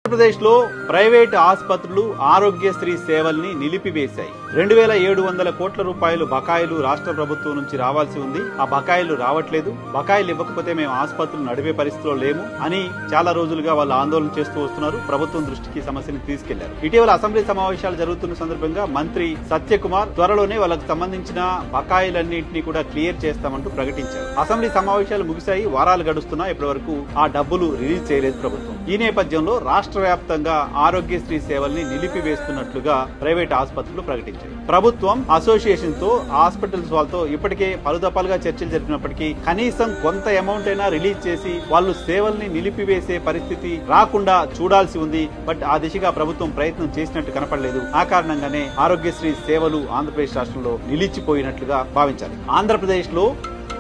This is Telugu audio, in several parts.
ఆంధ్రప్రదేశ్ లో ప్రైవేట్ ఆసుపత్రులు ఆరోగ్యశ్రీ సేవల్ని నిలిపివేశాయి. 2700 కోట్ల రూపాయలు బకాయిలు రాష్ట్ర ప్రభుత్వం నుంచి రావాల్సి ఉంది. ఆ బకాయిలు రావట్లేదు. బకాయిలు ఇవ్వకపోతే మేము ఆసుపత్రులు నడిపే పరిస్థితిలో లేము అని చాలా రోజులుగా వాళ్ళు ఆందోళన చేస్తూ వస్తున్నారు. ప్రభుత్వం దృష్టికి సమస్యను తీసుకెళ్లారు. ఇటీవల అసెంబ్లీ సమావేశాలు జరుగుతున్న సందర్భంగా మంత్రి సత్యకుమార్ త్వరలోనే వాళ్ళకు సంబంధించిన బకాయిలన్నింటినీ కూడా క్లియర్ చేస్తామంటూ ప్రకటించారు. అసెంబ్లీ సమావేశాలు ముగిశాయి, వారాలు గడుస్తున్నా ఇప్పటి వరకు ఆ డబ్బులు రిలీజ్ చేయలేదు ప్రభుత్వం. ఈ నేపథ్యంలో రాష్ట్ర వ్యాప్తంగా ఆరోగ్యశ్రీ సేవల్ని నిలిపివేస్తున్నట్లుగా ప్రైవేట్ ఆసుపత్రులు ప్రకటించారు. ప్రభుత్వం అసోసియేషన్ తో హాస్పిటల్స్ వాళ్ళతో ఇప్పటికే పలుదఫాలుగా చర్చలు జరిపినప్పటికీ కనీసం కొంత అమౌంట్ అయినా రిలీజ్ చేసి వాళ్ళు సేవల్ని నిలిపివేసే పరిస్థితి రాకుండా చూడాల్సి ఉంది. బట్ ఆ దిశగా ప్రభుత్వం ప్రయత్నం చేసినట్టు కనపడలేదు. ఆ కారణంగానే ఆరోగ్యశ్రీ సేవలు ఆంధ్రప్రదేశ్ రాష్ట్రంలో నిలిచిపోయినట్లుగా భావించాలి. ఆంధ్రప్రదేశ్ లో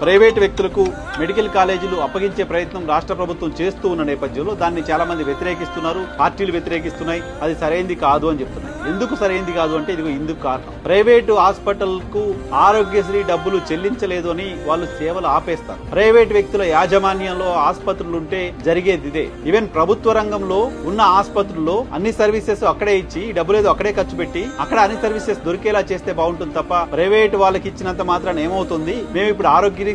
ప్రైవేటు వ్యక్తులకు మెడికల్ కాలేజీలు అప్పగించే ప్రయత్నం రాష్ట్ర ప్రభుత్వం చేస్తూ ఉన్న నేపథ్యంలో దాన్ని చాలా మంది వ్యతిరేకిస్తున్నారు. పార్టీలు వ్యతిరేకిస్తున్నాయి. అది సరైంది కాదు అని చెప్తున్నాయి. ఎందుకు సరైంది కాదు అంటే ఇదిగో ఇందుకు కారణం, ప్రైవేటు హాస్పిటల్ కు ఆరోగ్యశ్రీ డబ్బులు చెల్లించలేదు అని వాళ్ళు సేవలు ఆపేస్తారు. ప్రైవేటు వ్యక్తుల యాజమాన్యంలో ఆసుపత్రులు ఉంటే జరిగేది ఇదే. ఈవెన్ ప్రభుత్వ రంగంలో ఉన్న ఆసుపత్రుల్లో అన్ని సర్వీసెస్ అక్కడే ఇచ్చి డబ్బులు ఏదో అక్కడే ఖర్చు పెట్టి అక్కడ అన్ని సర్వీసెస్ దొరికేలా చేస్తే బాగుంటుంది తప్ప ప్రైవేటు వాళ్ళకి ఇచ్చినంత మాత్రాన ఏమవుతుంది, మేము ఇప్పుడు ఆరోగ్యశ్రీకి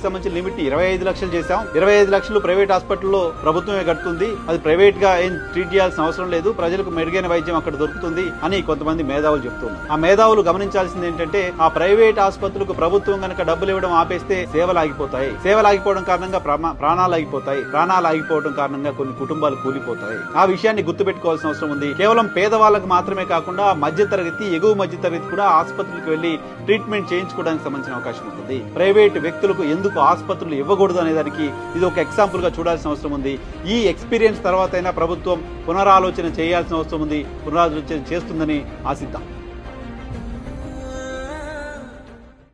సంబంధించిన లిమిట్ 25 లక్షలు చేశాం, 25 లక్షలు ప్రైవేట్ హాస్పిటల్లో ప్రభుత్వమే కడుతుంది, అది ప్రైవేట్ గా ఏం ట్రీట్ చేయాల్సిన అవసరం లేదు, ప్రజలకు మెరుగైన వైద్యం అక్కడ దొరుకుతుంది అని కొంతమంది మేధావులు చెప్తున్నారు. ఆ మేధావులు గమనించాల్సింది ఏంటంటే ఆ ప్రైవేట్ ఆసుపత్రులకు ప్రభుత్వం కనుక డబ్బులు ఇవ్వడం ఆపేస్తే సేవలు ఆగిపోతాయి. సేవలు ఆగిపోవడం కారణంగా ప్రాణాలు ఆగిపోతాయి. ప్రాణాలు ఆగిపోవడం కారణంగా కొన్ని కుటుంబాలు కూలిపోతాయి. ఆ విషయాన్ని గుర్తుపెట్టుకోవాల్సిన అవసరం ఉంది. కేవలం పేదవాళ్ళకు మాత్రమే కాకుండా మధ్యతరగతి, ఎగువ మధ్యతరగతి కూడా ఆసుపత్రికి వెళ్లి ట్రీట్మెంట్ చేయించుకోవడానికి సంబంధించిన అవకాశం ఉంటుంది. ప్రైవేట్ వ్యక్తులకు ఎందుకు ఆసుపత్రులు ఇవ్వకూడదు అనే దానికి ఇది ఒక ఎగ్జాంపుల్ గా చూడాల్సిన అవసరం ఉంది. ఈ ఎక్స్పీరియన్స్ తర్వాత అయినా ప్రభుత్వం పునరాలోచన చేయాల్సిన అవసరం ఉంది. పునరాలోచన చేస్తుందని ఆశిద్దాం.